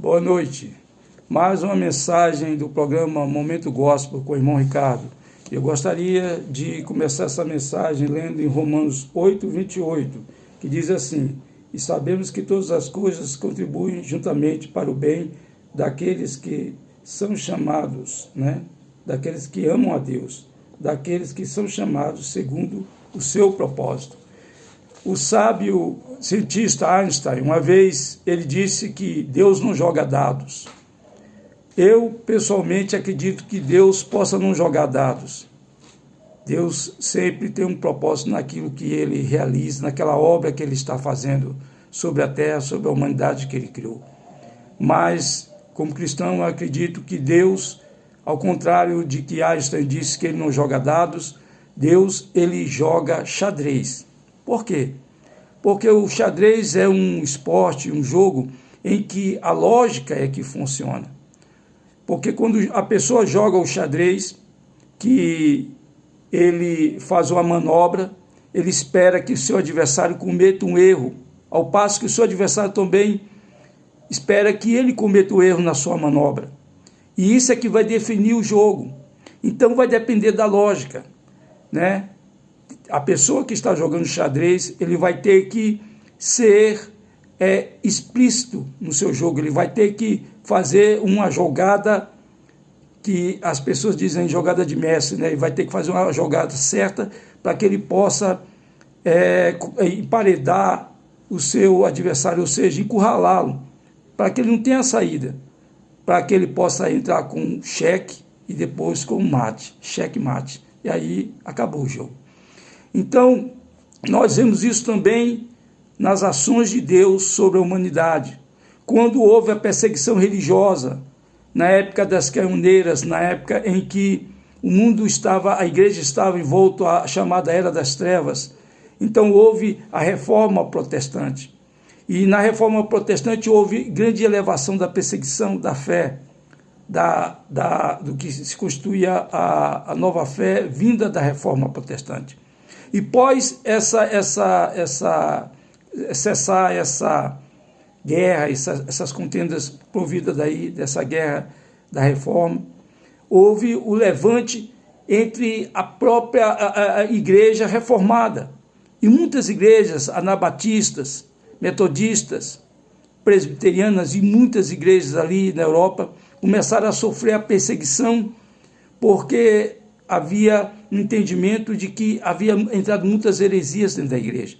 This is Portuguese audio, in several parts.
Boa noite. Mais uma mensagem do programa Momento Gospel com o irmão Ricardo. Eu gostaria de começar essa mensagem lendo em Romanos 8:28, que diz assim: e sabemos que todas as coisas contribuem juntamente para o bem daqueles que são chamados, daqueles que amam a Deus, daqueles que são chamados segundo o seu propósito. O sábio cientista Einstein, uma vez, ele disse que Deus não joga dados. Eu, pessoalmente, acredito que Deus possa não jogar dados. Deus sempre tem um propósito naquilo que Ele realiza, naquela obra que Ele está fazendo sobre a terra, sobre a humanidade que Ele criou. Mas, como cristão, eu acredito que Deus, ao contrário de que Einstein disse que Ele não joga dados, Deus, Ele joga xadrez. Por quê? Porque o xadrez é um esporte, um jogo em que a lógica é que funciona. Porque quando a pessoa joga o xadrez, que ele faz uma manobra, ele espera que o seu adversário cometa um erro, ao passo que o seu adversário também espera que ele cometa o erro na sua manobra. E isso é que vai definir o jogo. Então vai depender da lógica, A pessoa que está jogando xadrez, ele vai ter que ser explícito no seu jogo, ele vai ter que fazer uma jogada que as pessoas dizem jogada de mestre, Ele vai ter que fazer uma jogada certa para que ele possa emparedar o seu adversário, ou seja, encurralá-lo, para que ele não tenha saída, para que ele possa entrar com cheque e depois com mate, cheque-mate, e aí acabou o jogo. Então, nós vemos isso também nas ações de Deus sobre a humanidade. Quando houve a perseguição religiosa, na época das caioneiras, na época em que o mundo estava, a igreja estava envolto à chamada Era das Trevas, então houve a Reforma Protestante. E na Reforma Protestante houve grande elevação da perseguição da fé, do que se constituía a nova fé vinda da Reforma Protestante. E pós cessar essa guerra, essas contendas providas dessa guerra da reforma, houve o levante entre a própria igreja reformada. E muitas igrejas anabatistas, metodistas, presbiterianas e muitas igrejas ali na Europa começaram a sofrer a perseguição porque havia um entendimento de que havia entrado muitas heresias dentro da igreja.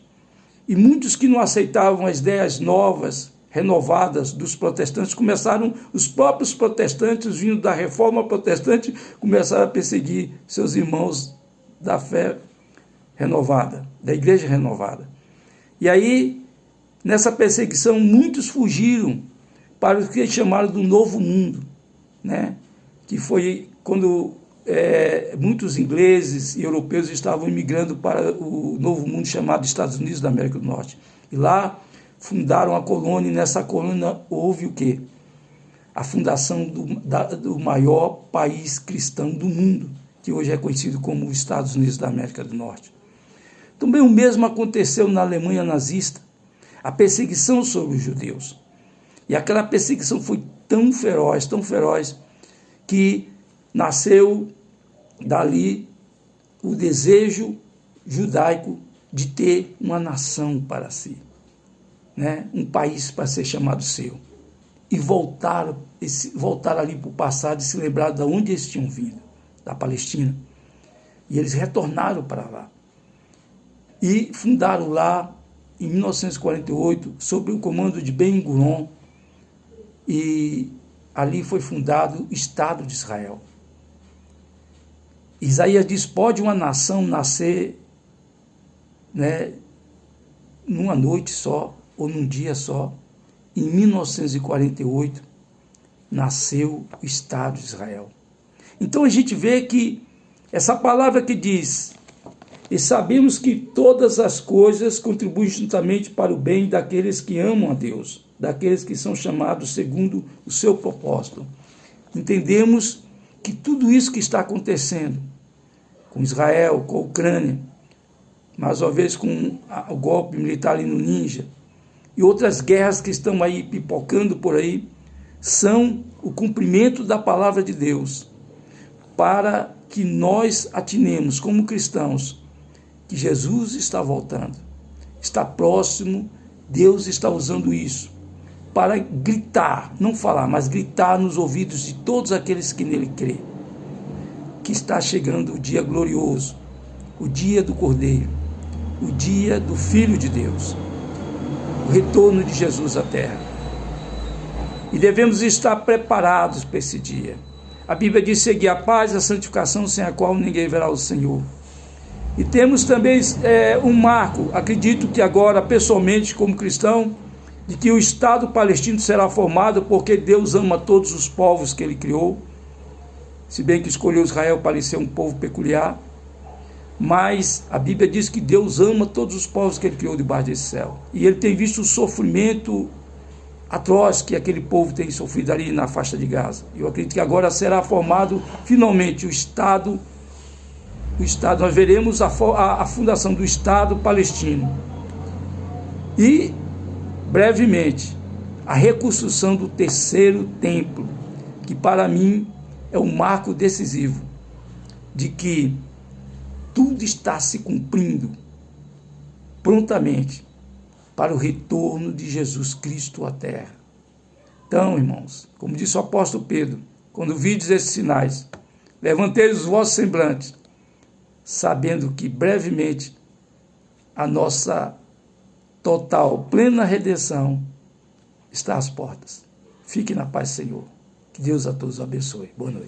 E muitos que não aceitavam as ideias novas, renovadas dos protestantes, os próprios protestantes, vindo da reforma protestante, começaram a perseguir seus irmãos da fé renovada, da igreja renovada. E aí, nessa perseguição, muitos fugiram para o que eles chamaram do Novo Mundo, que foi quando muitos ingleses e europeus estavam imigrando para o Novo Mundo chamado Estados Unidos da América do Norte. E lá fundaram a colônia, e nessa colônia houve o quê? A fundação do maior país cristão do mundo, que hoje é conhecido como os Estados Unidos da América do Norte. Também o mesmo aconteceu na Alemanha nazista, a perseguição sobre os judeus. E aquela perseguição foi tão feroz, que nasceu dali o desejo judaico de ter uma nação para si, um país para ser chamado seu. E voltar ali para o passado e se lembrar de onde eles tinham vindo, da Palestina. E eles retornaram para lá. E fundaram lá, em 1948, sob o comando de Ben-Gurion, e ali foi fundado o Estado de Israel. Isaías diz: pode uma nação nascer numa noite só, ou num dia só? Em 1948, nasceu o Estado de Israel. Então a gente vê que essa palavra que diz: e sabemos que todas as coisas contribuem juntamente para o bem daqueles que amam a Deus, daqueles que são chamados segundo o seu propósito. Entendemos que tudo isso que está acontecendo com Israel, com a Ucrânia, mais uma vez com o golpe militar ali no Ninja, e outras guerras que estão aí pipocando por aí, são o cumprimento da palavra de Deus, para que nós atinemos como cristãos que Jesus está voltando, está próximo. Deus está usando isso para gritar, não falar, mas gritar nos ouvidos de todos aqueles que nele crê, que está chegando o dia glorioso, o dia do Cordeiro, o dia do Filho de Deus, o retorno de Jesus à terra. E devemos estar preparados para esse dia. A Bíblia diz: seguir a paz e a santificação, sem a qual ninguém verá o Senhor. E temos também um marco, acredito que agora, pessoalmente, como cristão, de que o Estado palestino será formado, porque Deus ama todos os povos que ele criou, se bem que escolheu Israel para ser um povo peculiar, mas a Bíblia diz que Deus ama todos os povos que ele criou debaixo desse céu, e ele tem visto o sofrimento atroz que aquele povo tem sofrido ali na faixa de Gaza. Eu acredito que agora será formado finalmente o Estado, nós veremos a fundação do Estado palestino, e brevemente a reconstrução do terceiro templo, que para mim é um marco decisivo de que tudo está se cumprindo prontamente para o retorno de Jesus Cristo à terra. Então, irmãos, como disse o apóstolo Pedro, quando vides esses sinais, levantei os vossos semblantes, sabendo que brevemente a nossa total, plena redenção está às portas. Fique na paz, Senhor. Que Deus a todos abençoe. Boa noite.